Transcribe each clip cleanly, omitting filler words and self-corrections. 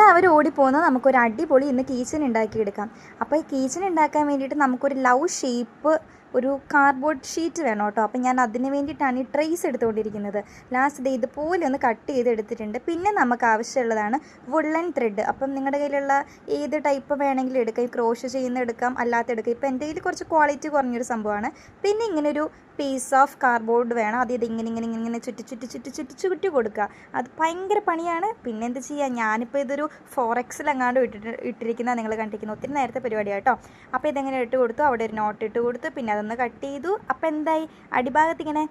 എല്ലാവരും ഓടിപ്പോകുന്നത് നമുക്കൊരു അടിപൊളി ഇന്ന് കീച്ചൻ ഉണ്ടാക്കിയെടുക്കാം. അപ്പോൾ ഈ കീച്ചൻ ഉണ്ടാക്കാൻ വേണ്ടിയിട്ട് നമുക്കൊരു ലവ് ഷേപ്പ് ഒരു കാർഡ്ബോർഡ് ഷീറ്റ് വേണം കേട്ടോ. അപ്പോൾ ഞാൻ അതിന് വേണ്ടിയിട്ടാണ് ഈ ട്രേസ് എടുത്തുകൊണ്ടിരിക്കുന്നത്. ലാസ്റ്റ് ഇതുപോലെ ഒന്ന് കട്ട് ചെയ്ത് എടുത്തിട്ടുണ്ട്. പിന്നെ നമുക്ക് ആവശ്യമുള്ളതാണ് വുള്ളൻ ത്രെഡ്. അപ്പം നിങ്ങളുടെ കയ്യിലുള്ള ഏത് ടൈപ്പ് വേണമെങ്കിലും എടുക്കാം. ഈ ക്രോഷ് ചെയ്യുന്ന എടുക്കാം, അല്ലാത്ത എടുക്കാം. ഇപ്പോൾ എൻ്റെ കയ്യിൽ കുറച്ച് ക്വാളിറ്റി കുറഞ്ഞൊരു സംഭവമാണ്. പിന്നെ ഇങ്ങനൊരു പീസ് ഓഫ് കാർഡ്ബോർഡ് വേണം. അത് ഇങ്ങനെ ചുറ്റി കൊടുക്കുക. അത് ഭയങ്കര പണിയാണ്. പിന്നെ എന്ത് ചെയ്യുക, ഞാനിപ്പോൾ ഇതൊരു 4X എങ്ങാണ്ട് ഇട്ടിരിക്കുന്നത് നിങ്ങൾ കണ്ടിരിക്കുന്നത്. ഒത്തിരി നേരത്തെ പരിപാടിയാണ് കേട്ടോ. അപ്പോൾ ഇതെങ്ങനെ ഇട്ട് കൊടുത്തു, അവിടെ ഒരു നോട്ട് ഇട്ട് കൊടുത്തു, പിന്നെ അതൊന്ന് കട്ട് ചെയ്തു. അപ്പോൾ എന്തായി, അടിഭാഗത്ത് ഇങ്ങനെ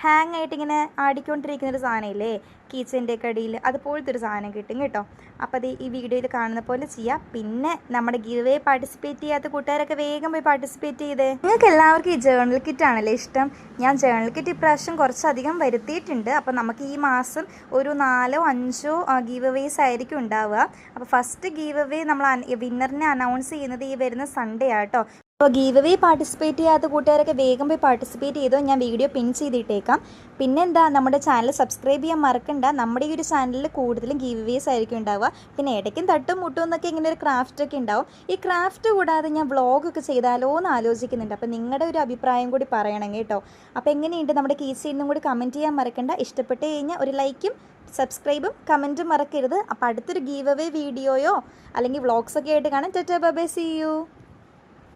ഹാങ് ആയിട്ട് ഇങ്ങനെ ആടിക്കൊണ്ടിരിക്കുന്നൊരു സാധനമില്ലേ കീച്ചൻ്റെ കടിയിൽ, അതുപോലത്തെ ഒരു സാധനം കിട്ടും കേട്ടോ. അപ്പോൾ അത് ഈ വീഡിയോയിൽ കാണുന്ന പോലെ ചെയ്യാം. പിന്നെ നമ്മുടെ ഗിവ് അവേ പാർട്ടിസിപ്പേറ്റ് ചെയ്യാത്ത കൂട്ടുകാരൊക്കെ വേഗം പോയി പാർട്ടിസിപ്പേറ്റ് ചെയ്തേ. നിങ്ങൾക്ക് എല്ലാവർക്കും ഈ ജേർണൽ കിറ്റ് ആണല്ലേ ഇഷ്ടം. ഞാൻ ജേർണൽ കിറ്റ് ഇപ്രാവശ്യം കുറച്ചധികം വരുത്തിയിട്ടുണ്ട്. അപ്പോൾ നമുക്ക് ഈ മാസം ഒരു 4-5 ഗിവ് അവേസ് ആയിരിക്കും ഉണ്ടാവുക. അപ്പോൾ ഫസ്റ്റ് ഗിവ് അവേ നമ്മൾ വിന്നറിനെ അനൗൺസ് ചെയ്യുന്നത് ഈ വരുന്ന സൺഡേ ആട്ടോ. അപ്പോൾ ഗീവ് അവേ പാർട്ടിസിപ്പേറ്റ് ചെയ്യാത്ത കൂട്ടുകാരൊക്കെ വേഗം പോയി പാർട്ടിസിപ്പേറ്റ് ചെയ്തോ. ഞാൻ വീഡിയോ പിൻ ചെയ്തിട്ടേക്കാം. പിന്നെ എന്താ, നമ്മുടെ ചാനൽ സബ്സ്ക്രൈബ് ചെയ്യാൻ മറക്കണ്ട. നമ്മുടെ ഈ ഒരു ചാനലിൽ കൂടുതലും ഗീവ് അവേസ് ആയിരിക്കും ഉണ്ടാവുക. പിന്നെ ഇടയ്ക്കും തട്ടും മുട്ടും എന്നൊക്കെ ഇങ്ങനെ ഒരു ക്രാഫ്റ്റൊക്കെ ഉണ്ടാവും. ഈ ക്രാഫ്റ്റ് കൂടാതെ ഞാൻ വ്ളോഗൊക്കെ ചെയ്താലോ എന്ന് ആലോചിക്കുന്നുണ്ട്. അപ്പോൾ നിങ്ങളുടെ ഒരു അഭിപ്രായം കൂടി പറയണം കേട്ടോ. അപ്പോൾ എങ്ങനെയുണ്ട് നമ്മുടെ കീച്ചെന്നും കൂടി കമൻറ്റ് ചെയ്യാൻ മറക്കണ്ട. ഇഷ്ടപ്പെട്ട് കഴിഞ്ഞാൽ ഒരു ലൈക്കും സബ്സ്ക്രൈബും കമൻറ്റും മറക്കരുത്. അപ്പോൾ അടുത്തൊരു ഗീവ് അവേ വീഡിയോയോ അല്ലെങ്കിൽ വ്ളോഗ്സൊക്കെ ആയിട്ട് കാണാം. Tata bye bye, see U.